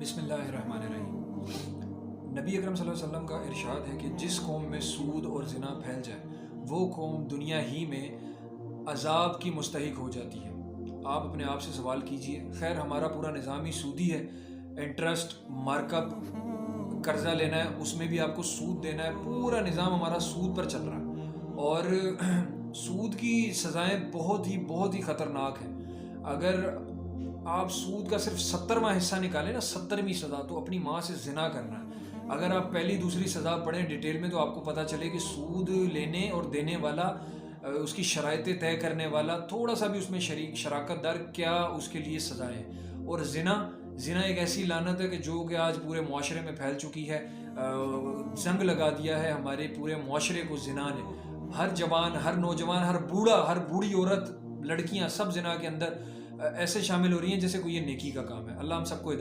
بسم اللہ الرحمن الرحیم۔ نبی اکرم صلی اللہ علیہ وسلم کا ارشاد ہے کہ جس قوم میں سود اور زنا پھیل جائے وہ قوم دنیا ہی میں عذاب کی مستحق ہو جاتی ہے۔ آپ اپنے آپ سے سوال کیجئے، خیر ہمارا پورا نظام ہی سودی ہے، انٹرسٹ، مارک اپ، قرضہ لینا ہے اس میں بھی آپ کو سود دینا ہے، پورا نظام ہمارا سود پر چل رہا ہے اور سود کی سزائیں بہت ہی خطرناک ہیں۔ اگر آپ سود کا صرف 70واں حصہ نکالیں نا، 70ویں سزا تو اپنی ماں سے زنا کرنا ہے۔ اگر آپ پہلی دوسری سزا پڑھیں ڈیٹیل میں تو آپ کو پتہ چلے کہ سود لینے اور دینے والا، اس کی شرائطیں طے کرنے والا، تھوڑا سا بھی اس میں شراکت دار، کیا اس کے لیے سزائیں۔ اور زنا ایک ایسی لعنت ہے کہ جو کہ آج پورے معاشرے میں پھیل چکی ہے، زنگ لگا دیا ہے ہمارے پورے معاشرے کو زنا نے۔ ہر جوان، ہر نوجوان، ہر بوڑھا، ہر بوڑھی عورت، لڑکیاں سب زنا کے اندر ایسے شامل ہو رہی ہیں جیسے کوئی یہ نیکی کا کام ہے۔ اللہ ہم سب کو ہدایت